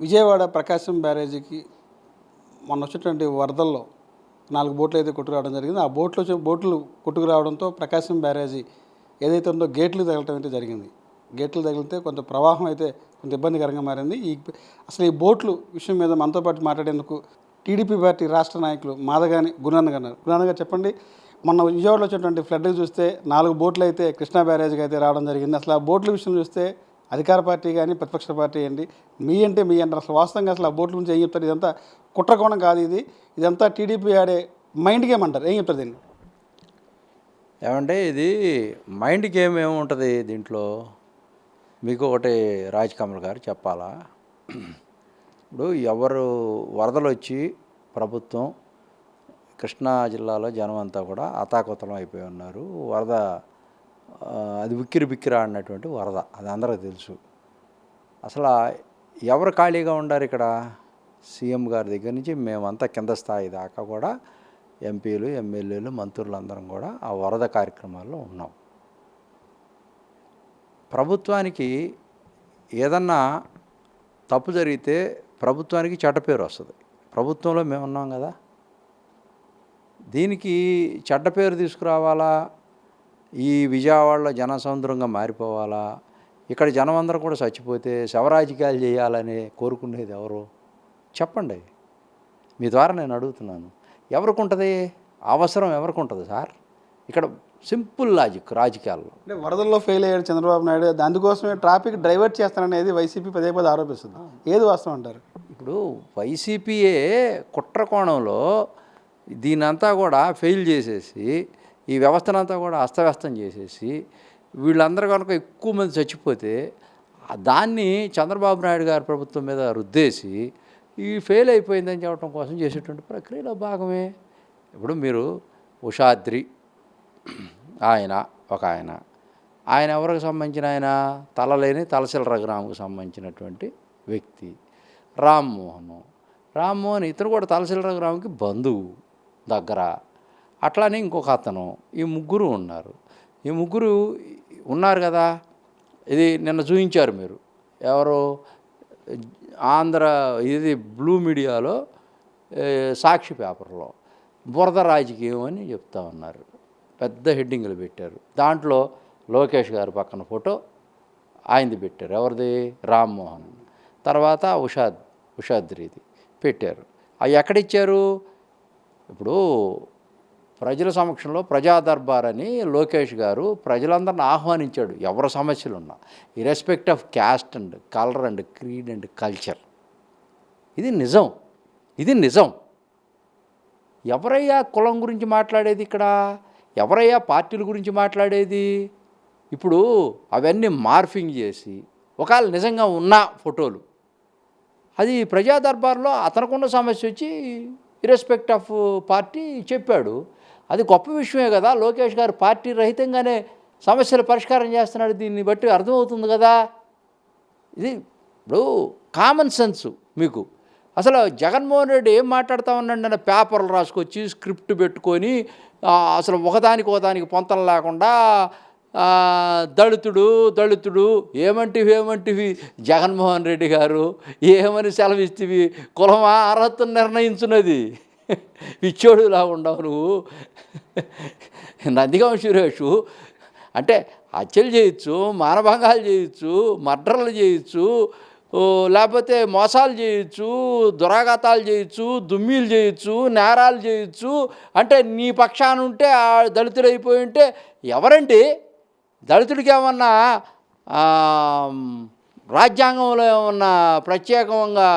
విజయవాడ ప్రకాశం బ్యారేజీకి మొన్న వచ్చేటువంటి వరదల్లో 4 బోట్లు అయితే కొట్టుకురావడం జరిగింది. ఆ బోట్లు కొట్టుకురావడంతో ప్రకాశం బ్యారేజీ ఏదైతే ఉందో గేట్లు తగలటం అయితే జరిగింది. గేట్లు తగిలితే కొంత ప్రవాహం అయితే కొంత ఇబ్బందికరంగా మారింది. అసలు ఈ బోట్లు విషయం మీద మనతో పాటు మాట్లాడేందుకు టీడీపీ పార్టీ రాష్ట్ర నాయకులు మాదగాని గురునాన్న గారు. గురునాన్న గారు చెప్పండి, మొన్న విజయవాడలో వచ్చేటువంటి ఫ్లడ్కి చూస్తే 4 బోట్లు అయితే కృష్ణా బ్యారేజీకి అయితే రావడం జరిగింది. అసలు ఆ బోట్ల విషయం చూస్తే అధికార పార్టీ కానీ ప్రతిపక్ష పార్టీ అండి, మీ అంటారు. అసలు వాస్తవంగా అసలు ఆ బోట్ల గురించి ఏం చెప్తారు? ఇదంతా కుట్రకోణం కాదు, ఇదంతా టీడీపీ ఆడే మైండ్ గేమ్ అంటారు. ఏం చెప్తారు దీన్ని? ఏమంటే ఇది మైండ్ గేమ్ ఏముంటుంది దీంట్లో? మీకు ఒకటి రాజ్ కమల్ గారు చెప్పాలా? ఇప్పుడు ఎవరు వరదలు వచ్చి ప్రభుత్వం కృష్ణా జిల్లాలో జనం అంతా కూడా అతాకుతలం అయిపోయి ఉన్నారు. వరద అది ఉక్కిరి బిక్కిరి ఆడినటువంటి వరద, అది అందరికీ తెలుసు. అసలు ఎవరు ఖాళీగా ఉండారు ఇక్కడ? సీఎం గారి దగ్గర నుంచి మేమంతా కింద స్థాయి దాకా కూడా ఎంపీలు, ఎమ్మెల్యేలు, మంత్రులు అందరం కూడా ఆ వరద కార్యక్రమాల్లో ఉన్నాం. ప్రభుత్వానికి ఏదన్నా తప్పు జరిగితే ప్రభుత్వానికి చెడ్డ పేరు వస్తుంది. ప్రభుత్వంలో మేము ఉన్నాం కదా, దీనికి చెడ్డ పేరు తీసుకురావాలా? ఈ విజయవాడలో జనసముద్రంగా మారిపోవాలా? ఇక్కడ జనం అందరూ కూడా చచ్చిపోతే శవరాజకీయాలు చేయాలని కోరుకునేది ఎవరు? చెప్పండి. మీ ద్వారా నేను అడుగుతున్నాను, ఎవరికి ఉంటుంది అవసరం? ఎవరికి ఉంటుంది సార్? ఇక్కడ సింపుల్ లాజిక్ రాజకీయాల్లో. అంటే వరదల్లో ఫెయిల్ అయ్యాడు చంద్రబాబు నాయుడు, అందుకోసమే ట్రాఫిక్ డైవర్ట్ చేస్తాననేది వైసీపీ పదే ఆరోపిస్తుంది. ఏది వాస్తవం అంటారు? ఇప్పుడు వైసీపీయే కుట్ర కోణంలో దీనంతా కూడా ఫెయిల్ చేసేసి, ఈ వ్యవస్థనంతా కూడా అస్తవ్యస్తం చేసేసి, వీళ్ళందరూ కనుక ఎక్కువ మంది చచ్చిపోతే దాన్ని చంద్రబాబు నాయుడు గారి ప్రభుత్వం మీద రుద్దేసి ఈ ఫెయిల్ అయిపోయిందని చెప్పడం కోసం చేసేటువంటి ప్రక్రియలో భాగమే. ఇప్పుడు మీరు ఉషాద్రి ఆయన ఎవరికి సంబంధించిన ఆయన? తలలేని తలసిల గ్రామంకు సంబంధించినటువంటి వ్యక్తి. రామ్మోహన్ ఇతను కూడా తలసిల గ్రామంకి బంధువు దగ్గర. అట్లానే ఇంకొక అతను, ఈ ముగ్గురు ఉన్నారు కదా. ఇది నిన్న చూపించారు మీరు, ఎవరు ఆంధ్ర ఇది బ్లూ మీడియాలో సాక్షి పేపర్లో బురద రాజకీయం అని చెప్తా ఉన్నారు. పెద్ద హెడ్డింగ్లు పెట్టారు. దాంట్లో లోకేష్ గారి పక్కన ఫోటో ఆయనది పెట్టారు. ఎవరిది? రామ్మోహన్. తర్వాత ఉషాద్రిది పెట్టారు. అవి ఎక్కడిచ్చారు? ఇప్పుడు ప్రజల సమక్షంలో ప్రజా దర్బార్ అని లోకేష్ గారు ప్రజలందరిని ఆహ్వానించాడు. ఎవరి సమస్యలు ఉన్నా, irrespect of caste and colour and creed and culture. ఇది నిజం. ఎవరయ్యా కులం గురించి మాట్లాడేది ఇక్కడ? ఎవరయ్యా పార్టీల గురించి మాట్లాడేది? ఇప్పుడు అవన్నీ మార్ఫింగ్ చేసి ఒకవేళ నిజంగా ఉన్న ఫోటోలు, అది ప్రజా దర్బార్లో అతనుకున్న సమస్య వచ్చి ఇర్రెస్పెక్ట్ ఆఫ్ పార్టీ చెప్పాడు. అది గొప్ప విషయమే కదా. లోకేష్ గారు పార్టీ రహితంగానే సమస్యలు పరిష్కారం చేస్తున్నాడు. దీన్ని బట్టి అర్థమవుతుంది కదా. ఇది ఇప్పుడు కామన్ సెన్స్ మీకు. అసలు జగన్మోహన్ రెడ్డి ఏం మాట్లాడుతూ ఉన్నాడు అన్న పేపర్లు రాసుకొచ్చి స్క్రిప్ట్ పెట్టుకొని అసలు ఒకదానికి పొంతం లేకుండా దళితుడు ఏమంటివి జగన్మోహన్ రెడ్డి గారు ఏమని సెలవిస్తేవి? కులమా అర్హతను నిర్ణయించున్నది? పిచ్చోడులా ఉండవు నువ్వు. నందిగం సురేష్ అంటే హత్యలు చేయొచ్చు, మానభంగాలు చేయొచ్చు, మర్డర్లు చేయొచ్చు, లేకపోతే మోసాలు చేయొచ్చు, దురాఘాతాలు చేయొచ్చు, దుమ్మీలు చేయొచ్చు, నేరాలు చేయొచ్చు. అంటే నీ పక్షాన ఉంటే ఆ దళితుడు అయిపోయి ఉంటే ఎవరండి? దళితుడికి ఏమన్నా రాజ్యాంగంలో ఏమన్నా ప్రత్యేకంగా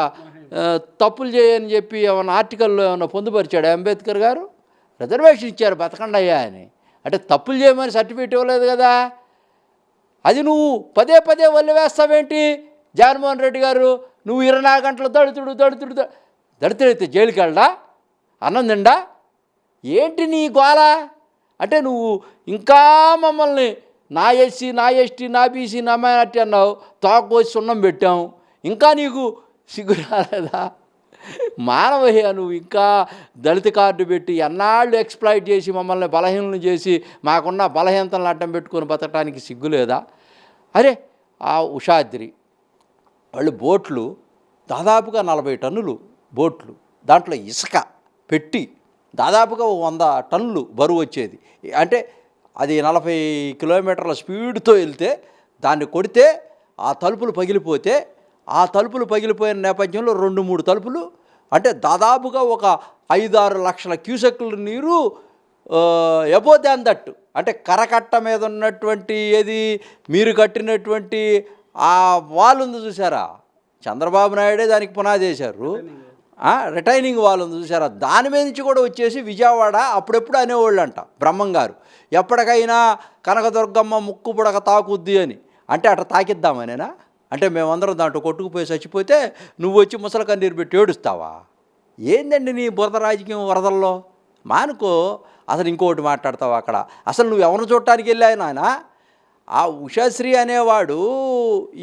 తప్పులు చేయని చెప్పి ఏమన్నా ఆర్టికల్లో ఏమన్నా పొందుపరిచాడు అంబేద్కర్ గారు? రిజర్వేషన్ ఇచ్చారు బతకండి అయ్యా అని. అంటే తప్పులు చేయమని సర్టిఫికేట్ ఇవ్వలేదు కదా. అది నువ్వు పదే వల్లి వేస్తావేంటి? జగన్మోహన్ రెడ్డి గారు నువ్వు 24 గంటలు దళితుడైతే జైలుకి వెళ్ళడా? అన్నం తిండా? ఏంటి నీ గోల? అంటే నువ్వు ఇంకా మమ్మల్ని నా ఎస్సీ, నా ఎస్టీ, నా బీసీ, నా మైనార్టీ అన్నావు, తోకపోసి సున్నం పెట్టాం. ఇంకా నీకు సిగ్గు రాలేదా? మానవయ్యా నువ్వు. ఇంకా దళిత కార్డు పెట్టి ఎన్నాళ్ళు ఎక్స్ప్లాయిట్ చేసి మమ్మల్ని బలహీనలు చేసి మాకున్న బలహీనతలను అడ్డం పెట్టుకొని బతకడానికి సిగ్గు లేదా? అరే ఆ ఉషాద్రి వాళ్ళు బోట్లు దాదాపుగా 40 టన్నులు బోట్లు, దాంట్లో ఇసుక పెట్టి దాదాపుగా 100 టన్నులు బరువు వచ్చేది. అంటే అది 40 కిలోమీటర్ల స్పీడ్తో వెళ్తే దాన్ని కొడితే ఆ తలుపులు పగిలిపోతే, ఆ తలుపులు పగిలిపోయిన నేపథ్యంలో 2-3 తలుపులు అంటే దాదాపుగా ఒక 5-6 లక్షల క్యూసెక్కుల నీరు ఎబో దాన్ దట్, అంటే కరకట్ట మీద ఉన్నటువంటి ఏది మీరు కట్టినటువంటి ఆ వాల్ ఉంది చూసారా, చంద్రబాబు నాయుడే దానికి పునాది వేశారు. రిటైనింగ్ వాల్ ఉంది చూసారా, దాని మీద నుంచి కూడా వచ్చేసి విజయవాడ అప్పుడెప్పుడు అనేవాళ్ళంట బ్రహ్మం గారు, ఎప్పటికైనా కనకదుర్గమ్మ ముక్కు పుడక తాకుద్ది అని. అంటే అట్లా తాకిద్దామనేనా? అంటే మేమందరం దాంట్లో కొట్టుకుపోయి చచ్చిపోతే నువ్వు వచ్చి ముసలి కన్నీరు పెట్టి ఏడుస్తావా? ఏందండి నీ బురద రాజకీయం వరదల్లో? మానుకో. అసలు ఇంకోటి మాట్లాడతావు అక్కడ. అసలు నువ్వు ఎవరిని చూడటానికి వెళ్ళావు నాయన? ఆ ఉషాశ్రీ అనేవాడు,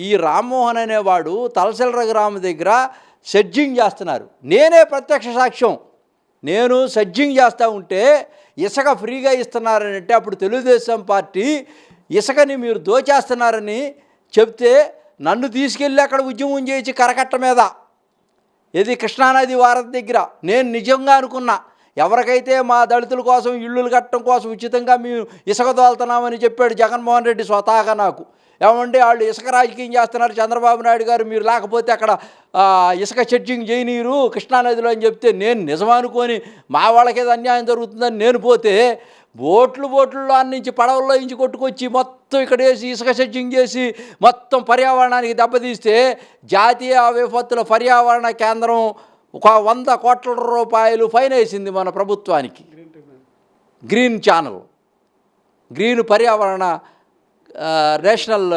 ఈ రామ్మోహన్ అనేవాడు తలసిల్ర గ్రామం దగ్గర సెడ్జింగ్ చేస్తున్నారు. నేనే ప్రత్యక్ష సాక్ష్యం. నేను సెడ్జింగ్ చేస్తూ ఉంటే ఇసుక ఫ్రీగా ఇస్తున్నారని అంటే అప్పుడు తెలుగుదేశం పార్టీ ఇసుకని మీరు దోచేస్తున్నారని చెప్తే నన్ను తీసుకెళ్ళి అక్కడ ఉద్యమం చేయించి కరకట్ట మీద ఇది కృష్ణానది వారధి దగ్గర నేను నిజంగా అనుకున్నా, ఎవరికైతే మా దళితుల కోసం ఇళ్ళు కట్టడం కోసం ఉచితంగా మేము ఇసుక తోలుతున్నామని చెప్పాడు జగన్మోహన్ రెడ్డి స్వతహాగా నాకు. ఏమంటే వాళ్ళు ఇసుక రాజకీయం చేస్తున్నారు చంద్రబాబు నాయుడు గారు, మీరు లేకపోతే అక్కడ ఇసుక చెడ్జింగ్ చేయనీరు కృష్ణానదిలో అని చెప్తే నేను నిజమనుకొని మా వాళ్ళకేదో అన్యాయం జరుగుతుందని నేను పోతే బోట్లలో నుంచి పడవల్లో నుంచి కొట్టుకొచ్చి మొత్తం ఇక్కడ వేసి ఇసుక సెడ్జింగ్ చేసి మొత్తం పర్యావరణానికి దెబ్బతీస్తే జాతీయ విపత్తుల పర్యావరణ కేంద్రం ఒక 100 కోట్ల రూపాయలు ఫైన్ వేసింది మన ప్రభుత్వానికి. గ్రీన్ ఛానల్, గ్రీన్ పర్యావరణ నేషనల్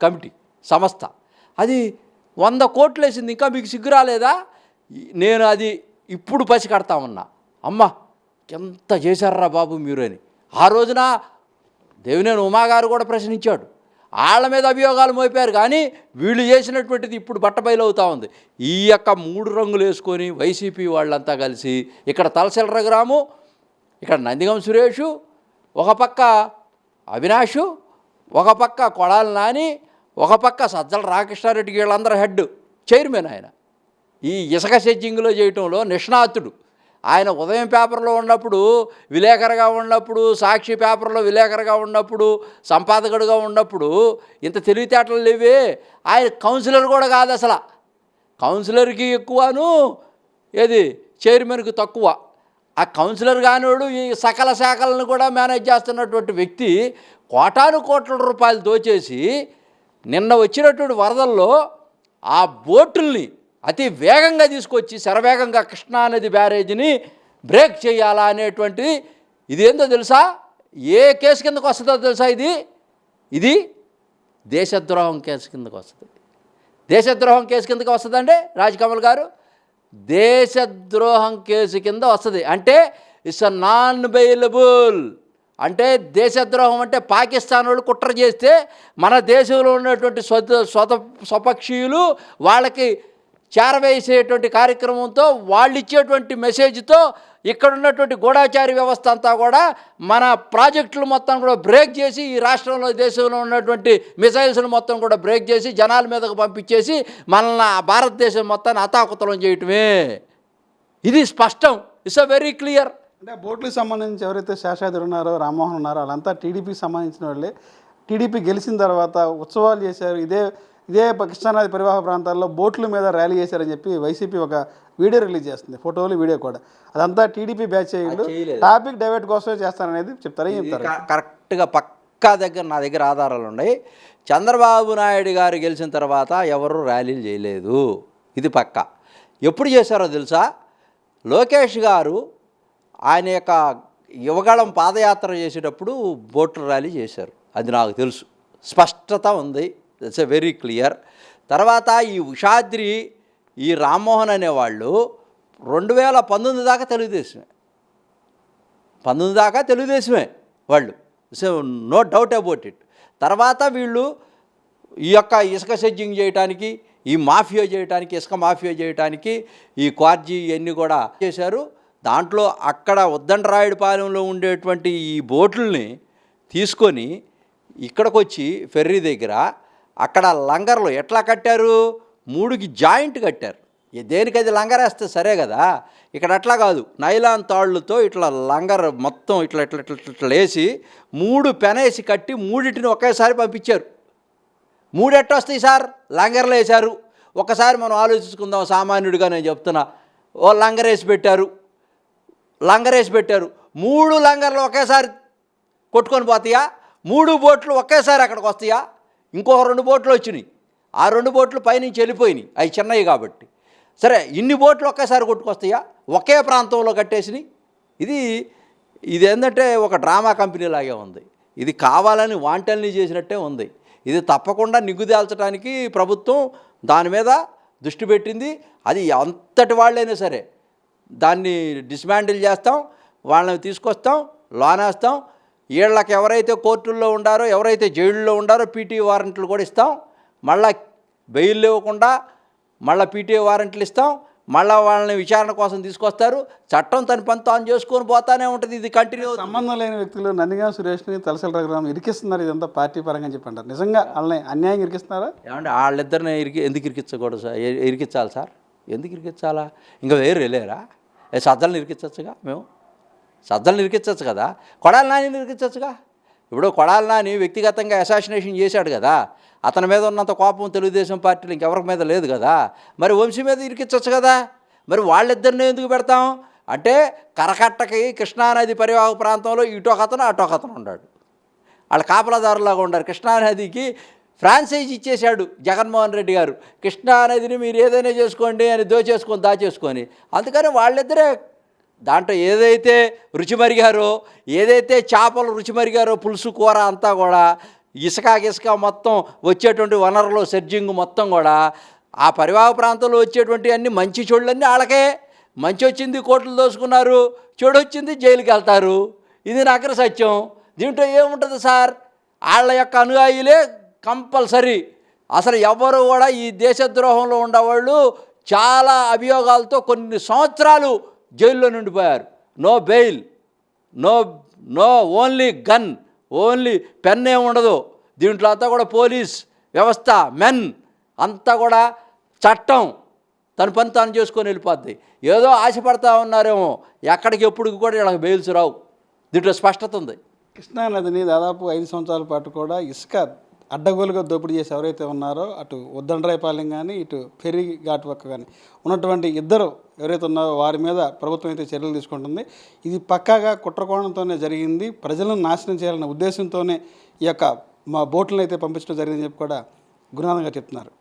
కమిటీ సంస్థ, అది 100 కోట్లు వేసింది. ఇంకా మీకు సిగ్గు రాలేదా? నేను అది ఇప్పుడు పసి కడతా ఉన్నా. అమ్మ ఎంత చేశారా బాబు మీరు అని. ఆ రోజున దేవినేని ఉమాగారు కూడా ప్రశ్నించాడు. వాళ్ళ మీద అభియోగాలు మోపారు, కానీ వీళ్ళు చేసినటువంటిది ఇప్పుడు బట్టబయలవుతూ ఉంది. ఈ యొక్క 3 రంగులు వేసుకొని వైసీపీ వాళ్ళంతా కలిసి ఇక్కడ తలసిల్ర గ్రాము, ఇక్కడ నందిగం సురేషు, ఒక పక్క అవినాషు, ఒక పక్క కొడాలి నాని, ఒక పక్క సజ్జల రామకృష్ణారెడ్డికి వీళ్ళందరూ హెడ్ చైర్మన్. ఆయన ఈ ఇసుక సెడ్జింగ్లో చేయటంలో నిష్ణాతుడు. ఆయన ఉదయం పేపర్లో ఉన్నప్పుడు విలేకరుగా ఉన్నప్పుడు, సాక్షి పేపర్లో విలేకరుగా ఉన్నప్పుడు, సంపాదకుడుగా ఉన్నప్పుడు ఇంత తెలివితేటలు లేవే. ఆయన కౌన్సిలర్ కూడా కాదు అసలు. కౌన్సిలర్కి ఎక్కువను ఏది చైర్మన్కి తక్కువ. ఆ కౌన్సిలర్ కానివాడు ఈ సకల శాఖలను కూడా మేనేజ్ చేస్తున్నటువంటి వ్యక్తి కోటాను కోట్ల రూపాయలు దోచేసి నిన్న వచ్చినటువంటి వరదల్లో ఆ బోటుల్ని అతి వేగంగా తీసుకొచ్చి శరవేగంగా కృష్ణానది బ్యారేజీని బ్రేక్ చేయాలా అనేటువంటిది, ఇదేందో తెలుసా? ఏ కేసు కిందకు వస్తుందో తెలుసా? ఇది దేశద్రోహం కేసు కిందకు వస్తుంది. దేశద్రోహం కేసు కిందకు వస్తుందండి రాజకమల్ గారు, దేశద్రోహం కేసు కింద వస్తుంది. అంటే ఇట్స్ అ నాన్ బెయిలబుల్. అంటే దేశద్రోహం అంటే పాకిస్తాన్ వాళ్ళు కుట్ర చేస్తే మన దేశంలో ఉన్నటువంటి స్వపక్షీయులు వాళ్ళకి చేరవేసేటువంటి కార్యక్రమంతో, వాళ్ళు ఇచ్చేటువంటి మెసేజ్తో ఇక్కడ ఉన్నటువంటి గూఢాచారి వ్యవస్థ అంతా కూడా మన ప్రాజెక్టులు మొత్తం కూడా బ్రేక్ చేసి ఈ రాష్ట్రంలో దేశంలో ఉన్నటువంటి మిసైల్స్ను మొత్తం కూడా బ్రేక్ చేసి జనాల మీదకు పంపించేసి మనల్ని భారతదేశం మొత్తాన్ని అతాకుతలం చేయటమే. ఇది స్పష్టం. It's a very clear. అంటే బోట్లకు సంబంధించి ఎవరైతే శేషాద్రి ఉన్నారో, రామ్మోహన్ ఉన్నారో, వాళ్ళంతా టీడీపీకి సంబంధించిన వాళ్ళే. టీడీపీ గెలిచిన తర్వాత ఉత్సవాలు చేశారు. ఇదే కృష్ణానది పరివాహక ప్రాంతాల్లో బోట్ల మీద ర్యాలీ చేశారని చెప్పి వైసీపీ ఒక వీడియో రిలీజ్ చేస్తుంది, ఫోటోలు వీడియో కూడా. అదంతా టీడీపీ బ్యాచ్ చేయండి, టాపిక్ డైవర్ట్ కోసమే చేస్తారనేది చెప్తారు. ఏం చెప్తారు? కరెక్ట్గా పక్కా నా దగ్గర ఆధారాలు ఉన్నాయి. చంద్రబాబు నాయుడు గారు గెలిచిన తర్వాత ఎవరు ర్యాలీలు చేయలేదు, ఇది పక్కా. ఎప్పుడు చేశారో తెలుసా? లోకేష్ గారు ఆయన యొక్క యువగళం పాదయాత్ర చేసేటప్పుడు బోట్ల ర్యాలీ చేశారు, అది నాకు తెలుసు, స్పష్టత ఉంది. It's a very clear. తర్వాత ఈ ఉషాద్రి, ఈ రామ్మోహన్ అనేవాళ్ళు 2019 దాకా తెలుగుదేశమే, 19 దాకా తెలుగుదేశమే వాళ్ళు. So no doubt about it. తర్వాత వీళ్ళు ఈ యొక్క ఇసుక సెడ్జింగ్ చేయడానికి, ఈ మాఫియా చేయడానికి, ఇసుక మాఫియా చేయడానికి ఈ క్వార్జీ ఇవన్నీ కూడా చేశారు. దాంట్లో అక్కడ ఉద్దండరాయుడుపాలెంలో ఉండేటువంటి ఈ బోట్లని తీసుకొని ఇక్కడికి వచ్చి ఫెర్రీ దగ్గర అక్కడ లంగర్లు ఎట్లా కట్టారు? 3కి జాయింట్ కట్టారు. దేనికి అది లంగరేస్తే సరే కదా, ఇక్కడ అట్లా కాదు, నైలాన్ తాళ్ళుతో ఇట్లా లంగర్ మొత్తం ఇట్లా ఇట్లా ఇట్లా ఇట్లా వేసి 3 పెనేసి కట్టి 3టిని ఒకేసారి పంపించారు. 3 ఎట్టొస్తాయి సార్, లంగర్లు వేశారు. ఒకసారి మనం ఆలోచించుకుందాం సామాన్యుడిగా, నేను చెప్తున్నా. ఓ లంగరేసి పెట్టారు, 3 లంగర్లు ఒకేసారి కొట్టుకొని పోతాయా? 3 బోట్లు ఒకేసారి అక్కడికి వస్తాయా? ఇంకొక 2 బోట్లు వచ్చినాయి, ఆ 2 బోట్లు పైనుంచి వెళ్ళిపోయినాయి, అవి చిన్నవి కాబట్టి. సరే, ఇన్ని బోట్లు ఒకేసారి కొట్టుకొస్తాయా? ఒకే ప్రాంతంలో కట్టేసినాయి. ఇది ఏంటంటే ఒక డ్రామా కంపెనీ లాగే ఉంది. ఇది కావాలని వాంటల్ని చేసినట్టే ఉంది. ఇది తప్పకుండా నిగ్గుదేల్చడానికి ప్రభుత్వం దాని మీద దృష్టి పెట్టింది. అది అంతటి వాళ్ళైనా సరే దాన్ని డిస్మాంటిల్ చేస్తాం, వాళ్ళని తీసుకొస్తాం, లోనేస్తాం. వీళ్ళకి ఎవరైతే కోర్టుల్లో ఉండారో, ఎవరైతే జైళ్ళలో ఉండారో పీటీ వారెంట్లు కూడా ఇస్తాం. మళ్ళా బెయిల్ ఇవ్వకుండా మళ్ళీ పీటీ వారెంట్లు ఇస్తాం. మళ్ళీ వాళ్ళని విచారణ కోసం తీసుకొస్తారు. చట్టం తన పని తాను చేసుకొని పోతానే ఉంటుంది. ఇది కంటిన్యూ. సంబంధం లేని వ్యక్తులు నందిగామ సురేష్ని, తలసల రఘురామ్ ఇరికిస్తున్నారు. ఇదంతా పార్టీ పరంగా చెప్పంటారు. నిజంగా వాళ్ళని అన్యాయం ఇరికిస్తున్నారా? ఏమంటే వాళ్ళిద్దరిని ఎందుకు ఇరికించకూడదు సార్? ఇరికించాలి సార్, ఎందుకు ఇరికించాలా? ఇంకా వేరే లేరా? సజ్జలను ఇరికించచ్చుగా, మేము సజ్జలను ఇరికించచ్చు కదా, కొడాలి నానిని ఇరికించచ్చుగా. ఇప్పుడు కొడాలి నాని వ్యక్తిగతంగా అసాసినేషన్ చేశాడు కదా, అతని మీద ఉన్నంత కోపం తెలుగుదేశం పార్టీలు ఇంకెవరి మీద లేదు కదా. మరి వంశీ మీద ఇరికించవచ్చు కదా. మరి వాళ్ళిద్దరిని ఎందుకు పెడతాం అంటే, కరకట్టకి కృష్ణానది పరివాహక ప్రాంతంలో ఇటొకతను అటొకతను ఉన్నాడు. వాళ్ళు కాపలాదారులాగా ఉన్నారు. కృష్ణానదికి ఫ్రాంచైజ్ ఇచ్చేశాడు జగన్మోహన్ రెడ్డి గారు. కృష్ణానదిని మీరు ఏదైనా చేసుకోండి అని దాచేసుకొని. అందుకని వాళ్ళిద్దరే దాంట్లో ఏదైతే రుచి మరిగారో, ఏదైతే చేపలు రుచి మరిగారో, పులుసు కూర అంతా కూడా ఇసుక మొత్తం వచ్చేటువంటి వనరులు సెర్జింగ్ మొత్తం కూడా ఆ పరివాహక ప్రాంతంలో వచ్చేటువంటి అన్ని మంచి చెడులన్నీ వాళ్ళకే. మంచి వచ్చింది కోట్లు దోసుకున్నారు, చెడు వచ్చింది జైలుకి వెళ్తారు. ఇది నగర సత్యం. దీంట్లో ఏముంటుంది సార్? వాళ్ళ యొక్క అనుయాయులే కంపల్సరీ. అసలు ఎవరు కూడా ఈ దేశద్రోహంలో ఉండేవాళ్ళు చాలా అభియోగాలతో కొన్ని సంవత్సరాలు జైల్లో నుండిపోయారు. No bail, no only gun, only pen ఏమి ఉండదు దీంట్లో. అంతా కూడా పోలీస్ వ్యవస్థ, మెన్ అంతా కూడా చట్టం తన పని తాను చేసుకొని వెళ్ళిపోద్ది. ఏదో ఆశపడతా ఉన్నారేమో, ఎక్కడికి ఎప్పుడు కూడా వీళ్ళకి బెయిల్స్ రావు. దీంట్లో స్పష్టత ఉంది. కృష్ణానదిని దాదాపు 5 సంవత్సరాల పాటు కూడా ఇసుక అడ్డగోలుగా దోపిడీ చేసి ఎవరైతే ఉన్నారో, అటు ఉద్దండరాయపాలెం కానీ ఇటు ఫెర్రీ ఘాట్ పక్క కానీ ఉన్నటువంటి ఇద్దరు ఎవరైతే ఉన్నారో వారి మీద ప్రభుత్వం అయితే చర్యలు తీసుకుంటుంది. ఇది పక్కాగా కుట్రకోణంతోనే జరిగింది. ప్రజలను నాశనం చేయాలనే ఉద్దేశంతోనే ఈ యొక్క మా బోట్లను అయితే పంపించడం జరిగిందని చెప్పి కూడా గురునాథం గారు చెప్తున్నారు.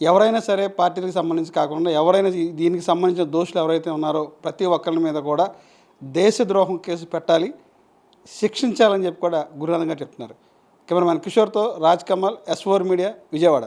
ఎవరైనా సరే పార్టీలకు సంబంధించి కాకుండా ఎవరైనా దీనికి సంబంధించిన దోషులు ఎవరైతే ఉన్నారో ప్రతి ఒక్కరి మీద కూడా దేశద్రోహం కేసు పెట్టాలి, శిక్షించాలని చెప్పి కూడా గురునాథం గారు చెప్తున్నారు. కెమెరామ్యాన్ కిషోర్తో రాజ్ కమల్, S4 మీడియా, విజయవాడ.